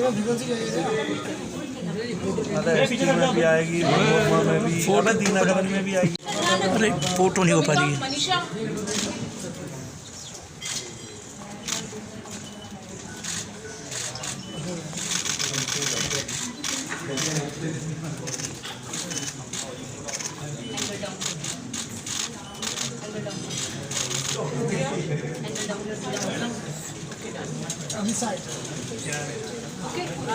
में भी आएगी, में भी, दीनानगर में भी आएगी। अरे फोटो नहीं हो पा रही है।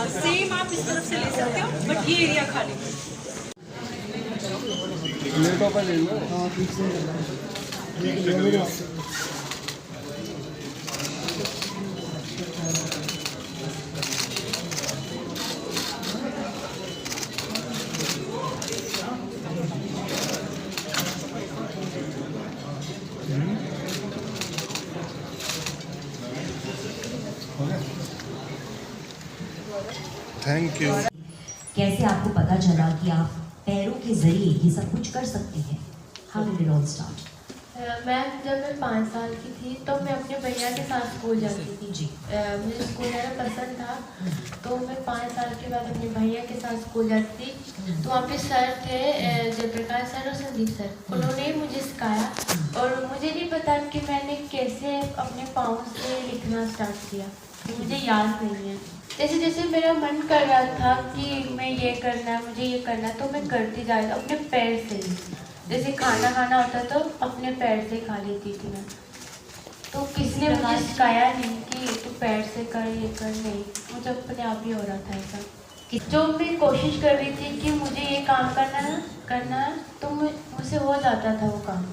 सेम आप इस तरफ से ले सकते हो, बट ये एरिया खाली। प्लेटों पर ले लो। Thank you. कैसे आपको पता चला कि आप पैरों के जरिए ये सब कुछ कर सकते हैं? How did it all start? जब मैं 5 साल की थी तो मैं अपने भैया के साथ स्कूल जाती थी। जी। मुझे स्कूल जाना पसंद था, तो मैं 5 साल के बाद अपने भैया के साथ स्कूल जाती थी। तो वहाँ पे सर थे, जयप्रकाश सर और संदीप सर, उन्होंने मुझे सिखाया। और मुझे नहीं पता कि मैंने कैसे अपने पाँव से लिखना स्टार्ट किया, मुझे याद नहीं है। जैसे जैसे मेरा मन कर रहा था कि मैं ये करना है, मुझे ये करना है, तो मैं करती जा रही अपने पैर से ही। जैसे खाना खाना होता तो अपने पैर से खा लेती थी मैं। तो किसी ने मुझे सिखाया नहीं कि तू पैर से कर, ये कर, नहीं, मुझे अपने आप ही हो रहा था ऐसा। जो मैं कोशिश कर रही थी कि मुझे ये काम करना है तो मुझसे हो जाता था वो काम।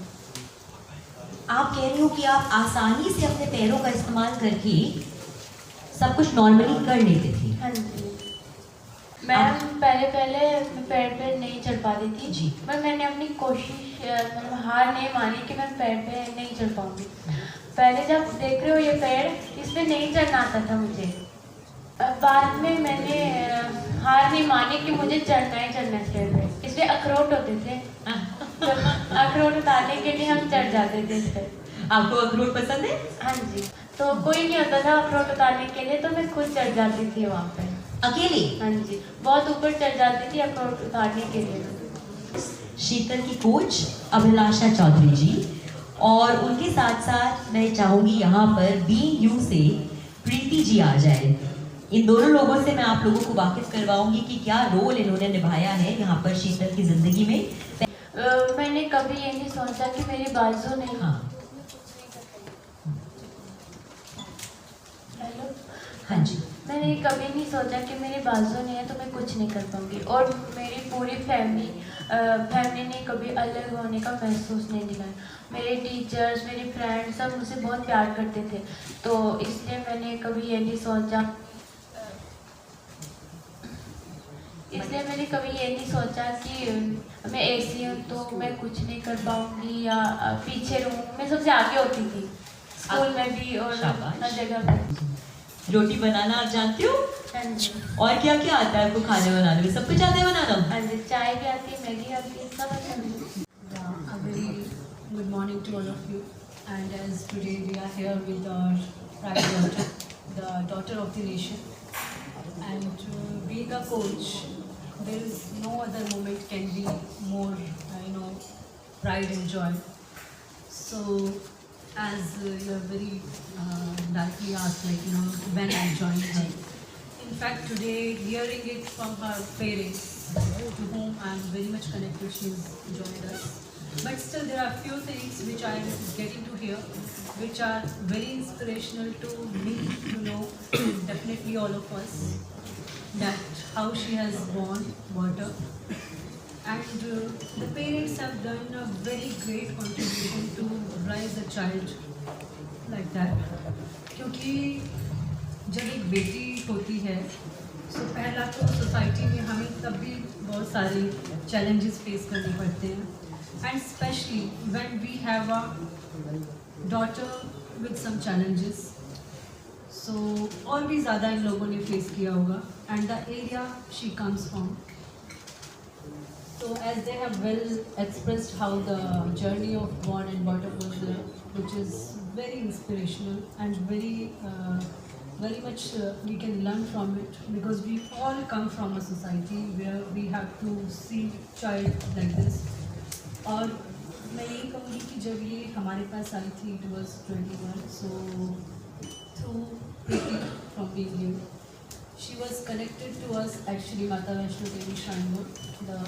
आप कह रही हो कि आप आसानी से अपने पैरों का इस्तेमाल करके सब कुछ नॉर्मली कर लेते थे। हाँ जी मैम, पहले मैं पैर पे नहीं चढ़ पाती थी जी। पर मैंने अपनी कोशिश मतलब हार नहीं मानी कि मैं पैर पे नहीं चढ़ पाऊंगी। पहले जब देख रहे हो ये पैर, इस पे नहीं चढ़ना आता था मुझे। बाद में मैंने हार नहीं मानी कि मुझे चढ़ना ही चढ़ना है स्टेज पे। इसलिए अखरोट होते थे, तो अखरोट उतारने के लिए हम चढ़ जाते थे इस पर। आपको अखरोट पसंद है? हाँ जी, तो कोई नहीं होता था अखरोट उतारने के लिए, तो मैं खुद चढ़ जाती थी वहाँ पे अकेले? हाँ जी, बहुत ऊपर चढ़ जाती थी अखरोट उतारने के लिए। शीतल की कोच अभिलाषा चौधरी जी, और उनके साथ साथ मैं चाहूंगी यहाँ पर बीइंग यू से प्रीति जी आ जाए। इन दोनों लोगों से मैं आप लोगों को वाकिफ करवाऊंगी कि क्या रोल इन्होंने निभाया है यहाँ पर शीतल की जिंदगी में। मैंने कभी ये नहीं सोचा कि मेरी बाजू नहीं। हाँ हेलो। हाँ जी। मैंने कभी नहीं सोचा कि मेरी बाजू नहीं है तो मैं कुछ नहीं कर पाऊंगी। और मेरी पूरी फैमिली ने कभी अलग होने का महसूस नहीं दिलाया। मेरे टीचर्स, मेरे फ्रेंड्स सब मुझसे बहुत प्यार करते थे, तो इसलिए मैंने कभी ये नहीं सोचा कि मैं ऐसी हूँ तो मैं कुछ नहीं कर पाऊंगी या पीछे रहूँ। मैं सबसे आगे होती थी स्कूल में भी और हर जगह पे। रोटी बनाना आप जानती हो? हाँ जी। और क्या क्या आता है आपको खाने बनाने में? सब कुछ आता है बनाना? हाँ जी, चाय भी आती है, मैगी आती है, सब आता है। A very good morning to all of you, and as today we are here with our pride daughter, the daughter of the nation, and being a coach, there is no other moment can be more pride and joy. So as you have very rightly asked, when I joined her. In fact, today hearing it from her parents, to whom I am very much connected, she's joined us. But still, there are few things which I am getting to hear, which are very inspirational to me to know, definitely all of us, that how she has born water. And the parents have done a very great contribution to raise a child like that. क्योंकि जब एक बेटी होती है तो पहला तो society में हमें तब भी बहुत सारे challenges फेस करने पड़ते हैं, and especially when we have a daughter with some challenges, so और भी ज़्यादा इन लोगों ने फेस किया होगा, and the area she comes from. So as they have well expressed how the journey of born and brought up was there, which is very inspirational and very very much we can learn from it, because we all come from a society where we have to see child like this. और मैं यही कहूँगी कि जब ये हमारे पास आई थी, it was 21, so through Preeti from Being You, she was connected to us at Shri Mata Vaishno Devi Shrine Board, the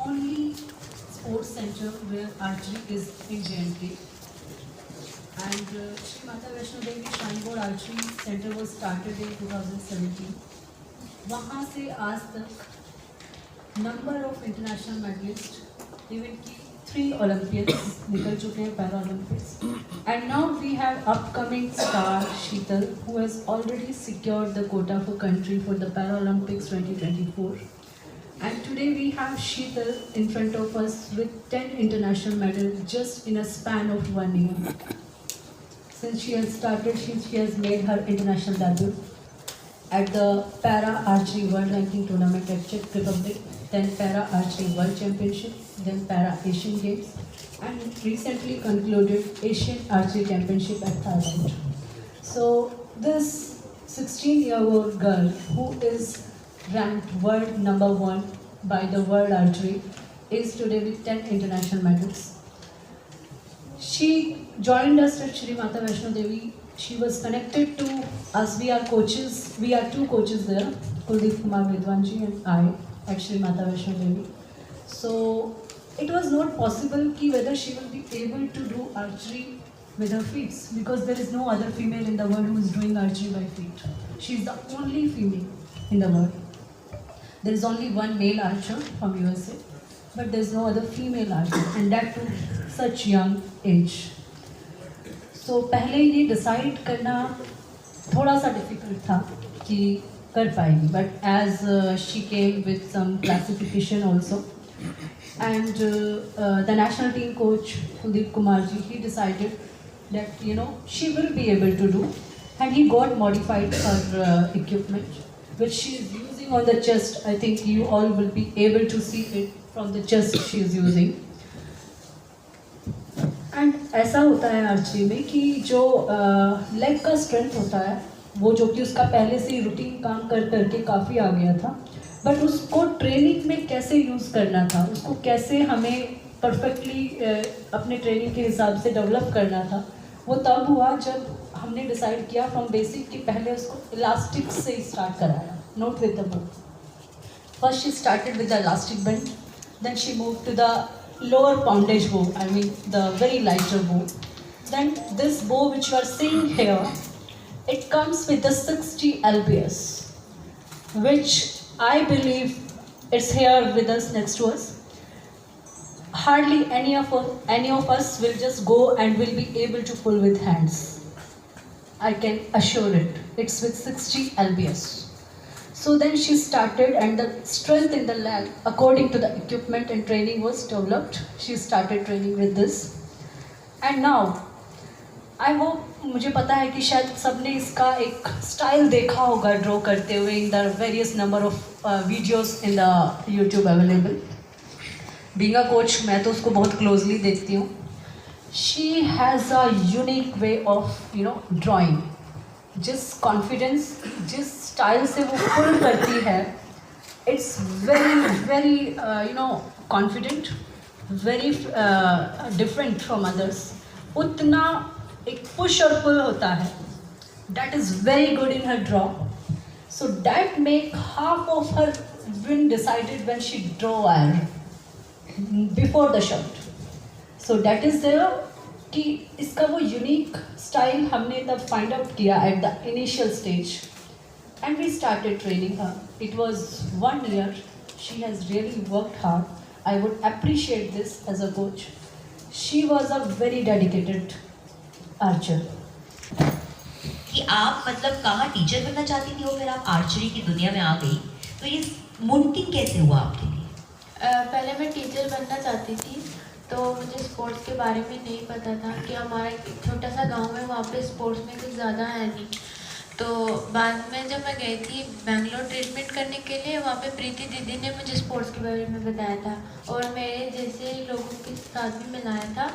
only sports center where archery is in J&K. And Shri Mata Vaishno Devi Shrine Board Archery Center was started in 2017. वहाँ से आज तक number of international medalists, even की 3 Olympians निकल चुके हैं, Para Olympics. And now we have upcoming star Sheetal, who has already secured the quota for country for the Paralympics 2024. And today we have Sheetal in front of us with 10 international medals just in a span of 1 year. Since she has started, she has made her international debut at the Para Archery World Ranking Tournament at Czech Republic, then Para Archery World Championship, then Para Asian Games, and recently concluded Asian Archery Championship at Thailand. So this 16-year-old girl who is ranked world number 1 by the World Archery is today with 10 international medals. She joined us at Shri Mata Vaishno Devi. She was connected to us. We are coaches. We are 2 coaches there, Kuldeep Kumar Vidwanji and I at Shri Mata Vaishno Devi. So it was not possible ki whether she will be able to do archery with her feet, because there is no other female in the world who is doing archery by feet. She is the only female in the world. There is only one male archer from USA, but there is no other female archer, and that too such young age. So पहले ये decide करना थोड़ा सा difficult था कि कर पाएगी, but as she came with some classification also, and the national team coach Kuldeep Kumar ji, he decided that she will be able to do, and he got modified her equipment which she is using on the chest. I think you all will be able to see it from the chest she is using. And ऐसा होता है archery में कि जो leg का strength होता है, वो जो कि उसका पहले से ही रूटीन काम कर करके काफ़ी आ गया था, बट उसको ट्रेनिंग में कैसे यूज़ करना था, उसको कैसे हमें परफेक्टली अपने ट्रेनिंग के हिसाब से डेवलप करना था, वो तब हुआ जब हमने डिसाइड किया फ्रॉम बेसिक कि पहले उसको इलास्टिक से ही स्टार्ट कराया, not with the bow. First she started with the elastic band, then she move to the lower poundage bow, I mean the very lighter bow. Then this bow which you are seeing here, it comes with the 60 lbs, which I believe it's here with us next to us. Hardly any of us will just go and will be able to pull with hands. I can assure it. It's with 60 lbs. So then she started, and the strength in the leg according to the equipment and training was developed. She started training with this, and now I hope मुझे पता है कि शायद सबने इसका एक style देखा होगा ड्रॉ करते हुए in the various number of videos in the YouTube available. Being a coach, मैं तो उसको बहुत closely देखती हूँ. She has a unique way of drawing. जिस कॉन्फिडेंस, जिस स्टाइल से वो पुल करती है, it's very confident, very different from others. उतना एक पुश और पुल होता है, that is very good in her draw. So that make half of her win decided when she draw air before the shot. So that is there कि इसका वो unique style हमने तब फाइंड आउट किया at the initial stage, and we started training her. It was 1 year. She has really worked hard. I would appreciate this as a coach. She was a very dedicated archer. कि आप मतलब कहाँ teacher बनना चाहती थी और फिर आप आर्चरी की दुनिया में आ गई, तो ये मुमकिन कैसे हुआ आपके लिए? पहले मैं टीचर बनना चाहती थी, तो मुझे स्पोर्ट्स के बारे में नहीं पता था कि हमारा एक छोटा सा गांव है, वहाँ पे स्पोर्ट्स में कुछ ज़्यादा है नहीं. तो बाद में जब मैं गई थी बेंगलोर ट्रीटमेंट करने के लिए, वहाँ पे प्रीति दीदी ने मुझे स्पोर्ट्स के बारे में बताया था और मेरे जैसे लोगों के साथ भी मिलाया था.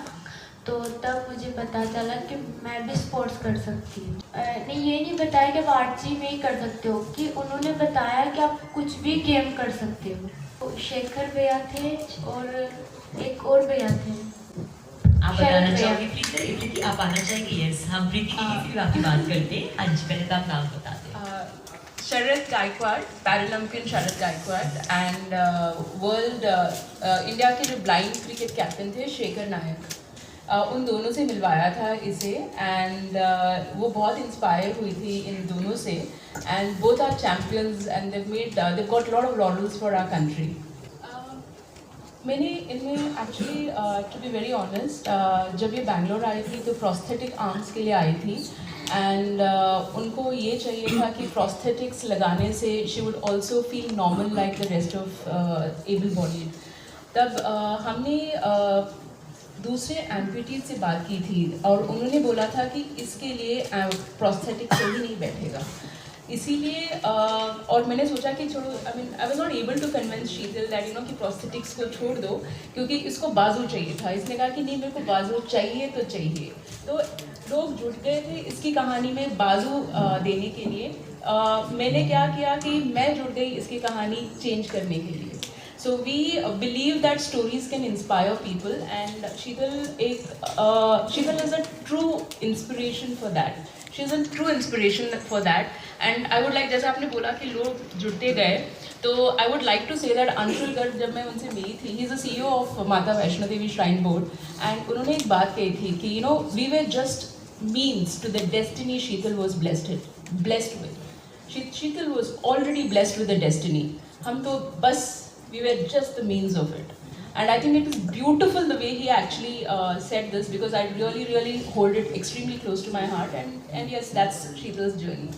तो तब मुझे पता चला कि मैं भी स्पोर्ट्स कर सकती हूँ। नहीं, ये नहीं बताया कि आप आर्चरी में ही कर सकते हो, कि उन्होंने बताया कि आप कुछ भी गेम कर सकते हो। तो शेखर भैया थे और एक और भैया थे। आप बताना चाहोगे प्रीति, आप आना चाहेंगे? यस, हम प्रीति की भी आपकी बात करते हैं। हाँ जी, पहले तो आप नाम बता दें। Sharad Gaikwad, Paralympian Sharad Gaikwad, and world India के जो ब्लाइंड क्रिकेट कैप्टन थे शेखर नायक, उन दोनों से मिलवाया था इसे, एंड वो बहुत इंस्पायर हुई थी इन दोनों से, and both are champions and they've got a lot of laurels for our country. मैंने इनमें actually to be very honest, जब ये बैंगलोर आई थी तो प्रोस्थेटिक आर्म्स के लिए आई थी, एंड उनको ये चाहिए था कि प्रोस्थेटिक्स लगाने से she would also feel normal like the rest of able bodied. तब हमने दूसरे एम्पुटी से बात की थी और उन्होंने बोला था कि इसके लिए प्रोस्थेटिक से ही नहीं बैठेगा, इसीलिए और मैंने सोचा कि छोड़ो, I was not able to convince Sheetal that कि प्रोस्थेटिक्स को छोड़ दो, क्योंकि इसको बाजू चाहिए था। इसने कहा कि नहीं, मेरे को बाजू चाहिए तो चाहिए। तो लोग जुट गए थे इसकी कहानी में बाजू देने के लिए। मैंने क्या किया कि मैं जुट गई इसकी कहानी चेंज करने के लिए। So we believe that stories can inspire people, and Sheetal is a true inspiration for that. She is a true inspiration for that, and I would like, जैसे आपने बोला कि लोग जुड़ते गए, तो I would like to say that Anshul Garg, जब मैं उनसे मिली थी, he is the CEO of माता Vaishno Devi shrine board, and उन्होंने एक बात कही थी कि we were just means to the destiny Sheetal was blessed with. Sheetal was already blessed with a destiny. हम तो बस we were just the means of it, and I think it is beautiful the way he actually said this, because I really hold it extremely close to my heart, and yes, that's Sheetal's journey.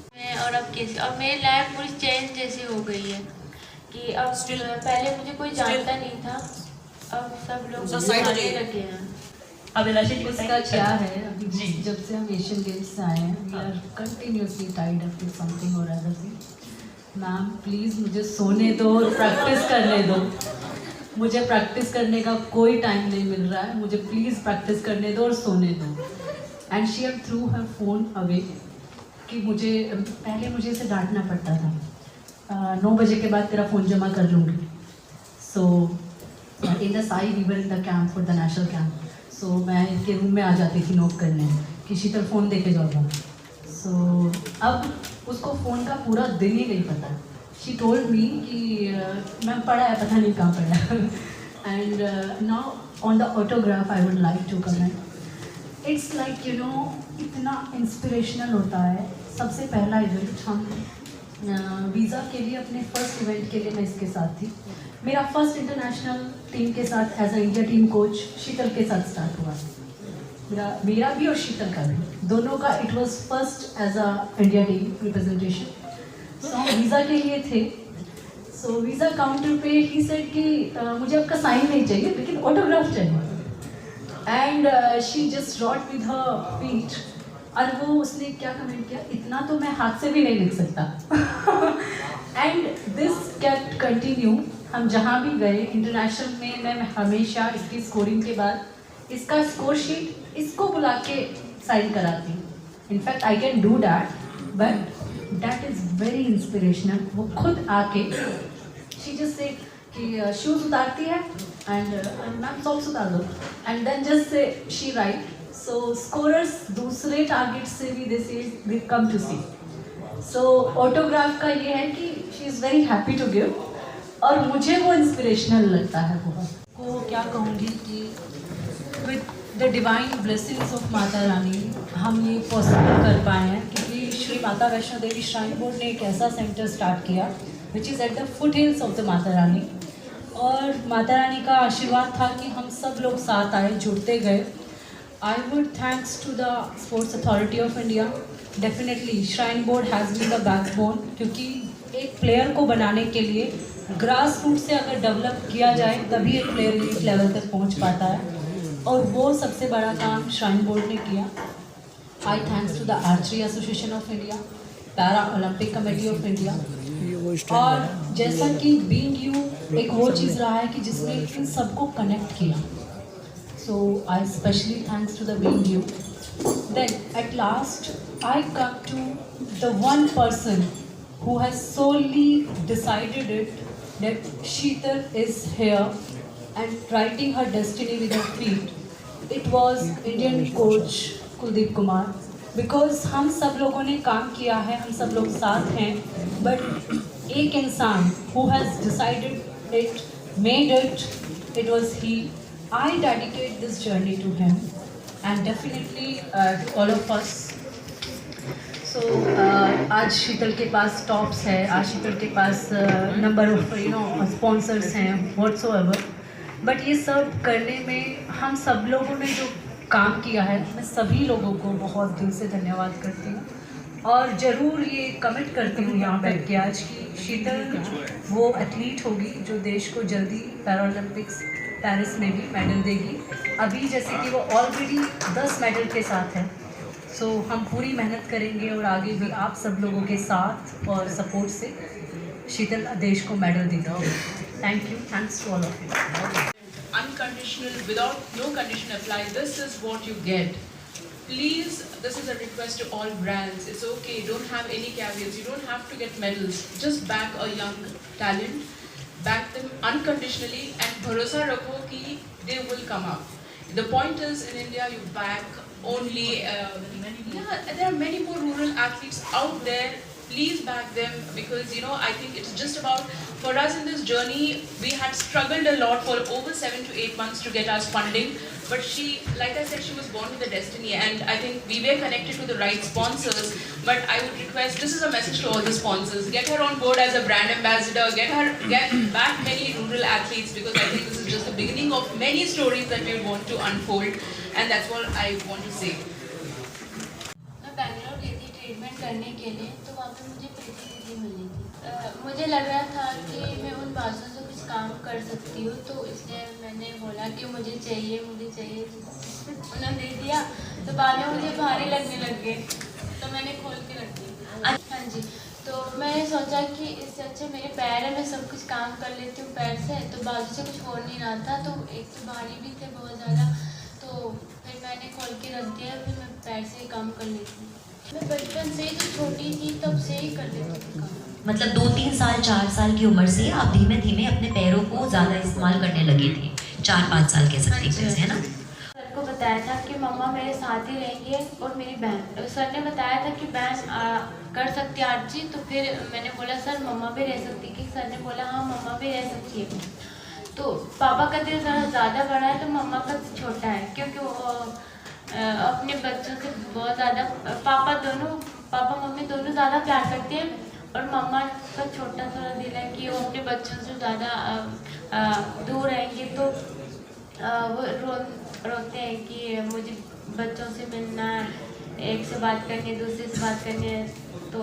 और अब कैसे, और मेरी life पूरी change जैसी हो गई है कि अब पहले मुझे कोई जानता नहीं था, अब सब लोग जानने लगे हैं। अभिलाषा जी इसका क्या है, अभी जब से हम एशियन गेम्स से आए हैं, we are continuously tied up with something और अदर थिंग। मैम प्लीज़ मुझे सोने दो और प्रैक्टिस करने दो, मुझे प्रैक्टिस करने का कोई टाइम नहीं मिल रहा है, मुझे प्लीज़ प्रैक्टिस करने दो और सोने दो। And she have through her phone away कि मुझे पहले मुझे इसे डांटना पड़ता था, 9 बजे के बाद तेरा फ़ोन जमा कर लूँगी। So in the SAI we were in the camp for the national camp, so मैं इनके रूम में आ जाती थी नोट करने कि शीतल फ़ोन दे के जाओगा। सो अब उसको फ़ोन का पूरा दिन ही नहीं पता। शी टोल्ड मी कि मैम पढ़ा है, पता नहीं कहाँ पढ़ा। And now on the autograph I would like to comment, it's like इतना इंस्पिरेशनल होता है। सबसे पहला इवेंट हम वीज़ा के लिए, अपने फर्स्ट इवेंट के लिए मैं इसके साथ थी। मेरा फर्स्ट इंटरनेशनल टीम के साथ as a India team coach Sheetal के साथ स्टार्ट हुआ। मेरा भी और शीतल का भी, दोनों का it was first as a India team representation. So हम वीज़ा के लिए थे। सो वीज़ा काउंटर पे ही सेड कि मुझे आपका साइन नहीं चाहिए लेकिन ऑटोग्राफ चाहिए। And she just wrote with her feet, और वो उसने क्या कमेंट किया, इतना तो मैं हाथ से भी नहीं लिख सकता। And this kept continue. हम जहाँ भी गए इंटरनेशनल में, मैं हमेशा इसकी स्कोरिंग के बाद इसका स्कोर शीट इसको बुला के साइन कराती। In fact I can do that, but that is very inspirational. वो खुद आके शी जस्ट से कि शूज़ उतारती है एंड मैम सॉक्स उतार दो, and then just say she write. So scorers दूसरे टारगेट से भी दे come to C. So autograph का ये है कि she is very happy to give, और मुझे वो इंस्पिरेशनल लगता है बहुत। को क्या कहूँगी कि with the divine blessings of Mata Rani हम ये पॉसिबल कर पाए हैं, क्योंकि श्री माता वैष्णो देवी श्राइन बोर्ड ने एक ऐसा सेंटर स्टार्ट किया which is at the foot hills of the Mata Rani, और माता रानी का आशीर्वाद था कि हम सब लोग साथ आए, जुड़ते गए। I would thanks to the Sports Authority of India. Definitely Shrine Board has been the backbone, क्योंकि एक प्लेयर को बनाने के लिए ग्रास रूट से अगर डेवलप किया जाए तभी एक प्लेयर एलीट लेवल तक पहुंच पाता है, और वो सबसे बड़ा काम श्राइन बोर्ड ने किया। I thanks to the Archery Association of India, Para Olympic Committee of India, और जैसा कि बीइंग यू एक वो चीज़ रहा है कि जिसने इन सबको कनेक्ट किया। So I especially thanks to the Being You. Then at last I come to the one person who has solely decided it that Sheetal is here and writing her destiny with her feet. It was Indian coach Kuldeep Kumar, because हम सब लोगों ने काम किया है, हम सब लोग साथ हैं, बट एक इंसान who has decided it, made it, it was he. I dedicate this journey to him and definitely to all of us. So आज शीतल के पास टॉप्स है, आज शीतल के पास नंबर ऑफ स्पॉन्सर्स हैं व्हाट्सोएवर, बट ये सब करने में हम सब लोगों ने जो काम किया है, मैं सभी लोगों को बहुत दिल से धन्यवाद करती हूँ. और ज़रूर ये कमिट करती हूँ यहाँ बैठ के आज की शीतल वो एथलीट होगी जो देश को जल्दी पैरालंपिक्स पेरिस में भी मेडल देगी. अभी जैसे कि वो ऑलरेडी 10 मेडल के साथ है. सो हम पूरी मेहनत करेंगे और आगे भी आप सब लोगों के साथ और सपोर्ट से शीतल देश को मेडल देगी. Thank you. Thanks to all of you. Unconditional, without no condition applied, this is what you get. Please, this is a request to all brands. It's okay, don't have any caveats, you don't have to get medals. Just back a young talent, back them unconditionally and bharosa rakho ki they will come up. The point is, in India you back only, there are many more rural athletes out there. Please back them, because I think it's just about, for us in this journey, we had struggled a lot for over 7 to 8 months to get us funding, but she, like I said, she was born with a destiny, and I think we were connected to the right sponsors. But I would request, this is a message to all the sponsors, get her on board as a brand ambassador, get back many rural athletes, because I think this is just the beginning of many stories that we want to unfold, and that's what I want to say. Bangalore गई थी treatment करने के लिए, तो वहाँ पे मुझे प्रीति दीदी मिली थी. मुझे लग रहा था कि मैं उन बाजों से कुछ काम कर सकती हूँ, तो इसलिए मैंने बोला कि मुझे चाहिए. उन्होंने दे दिया, तो बाद में मुझे भारी लगने लग गए, तो मैंने खोल के रख दिया. हाँ जी. तो मैंने सोचा कि इससे अच्छे मेरे पैर है, मैं सब कुछ काम कर लेती हूँ पैर से, तो बाजू से कुछ हो नहीं रहा था. तो एक तो भारी भी थे बहुत ज़्यादा, तो फिर मैंने खोल के रख दिया. फिर मैं पैर से ही काम कर लेती हूँ. मैं बचपन से जो छोटी थी तब से ही कर लेती थी काम. मतलब 2-3 साल 4 साल की उम्र से आप धीमे धीमे अपने पैरों को ज़्यादा इस्तेमाल करने लगे थे. 4-5 साल कह सकते हैं, है ना? सर को बताया था कि मम्मा मेरे साथ ही रहेंगे और मेरी बहन. सर ने बताया था कि बहन कर सकती है आर्ची. तो फिर मैंने बोला सर मम्मा भी रह सकती है. सर ने बोला हाँ मम्मा भी रह सकती है. तो पापा का दिल थोड़ा ज़्यादा बड़ा है, तो मम्मा का छोटा है, क्योंकि वो अपने बच्चों से बहुत ज़्यादा, पापा मम्मी दोनों ज़्यादा प्यार करते हैं, और मम्मा का छोटा सा दिल है कि वो अपने बच्चों से ज़्यादा दूर रहेंगे, तो वो रोते हैं कि मुझे बच्चों से मिलना है, एक से बात करनी है, दूसरे से बात करनी है. तो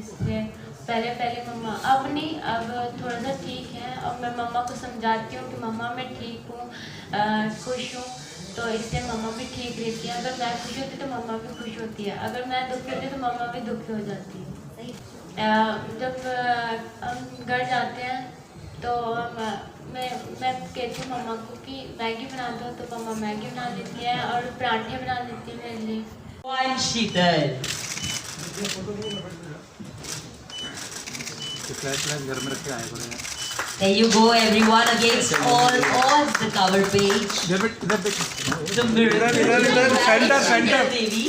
इसलिए पहले मम्मा, अब नहीं, अब थोड़ा सा ठीक है. और मैं मम्मा को समझाती हूँ कि मम्मा मैं ठीक हूँ, खुश हूँ, तो इससे मम्मा भी ठीक रहती है. अगर मैं खुश होती तो मम्मा भी खुश होती है, अगर मैं दुखी होती तो मम्मा भी दुखी हो जाती है. जब हम घर जाते हैं तो मैं कहती हूँ मम्मा को कि मैगी बना दो, तो मम्मा मैगी बना देती है और पराठे बना देती है मेरे लिए. घर में रख के आए पड़े. There you go, everyone, against all odds, the cover page. The miracle center. Devi.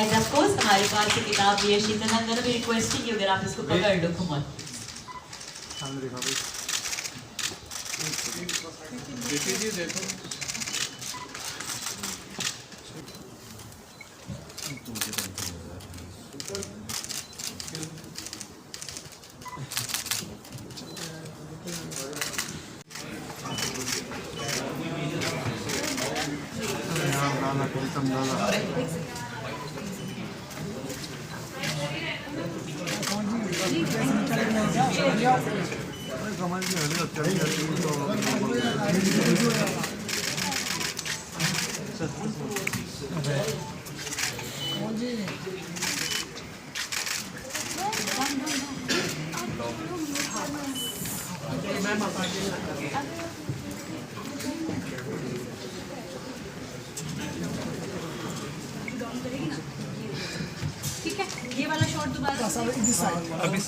And of course, हमारे पास ये किताब भी है. शीतल, I'm gonna be requesting you, अगर आप इसको पकड़ लो, come on. सामने देखो भाई. देखो. करेगी ना, ठीक है। ये वाला शॉट दोबारा अभी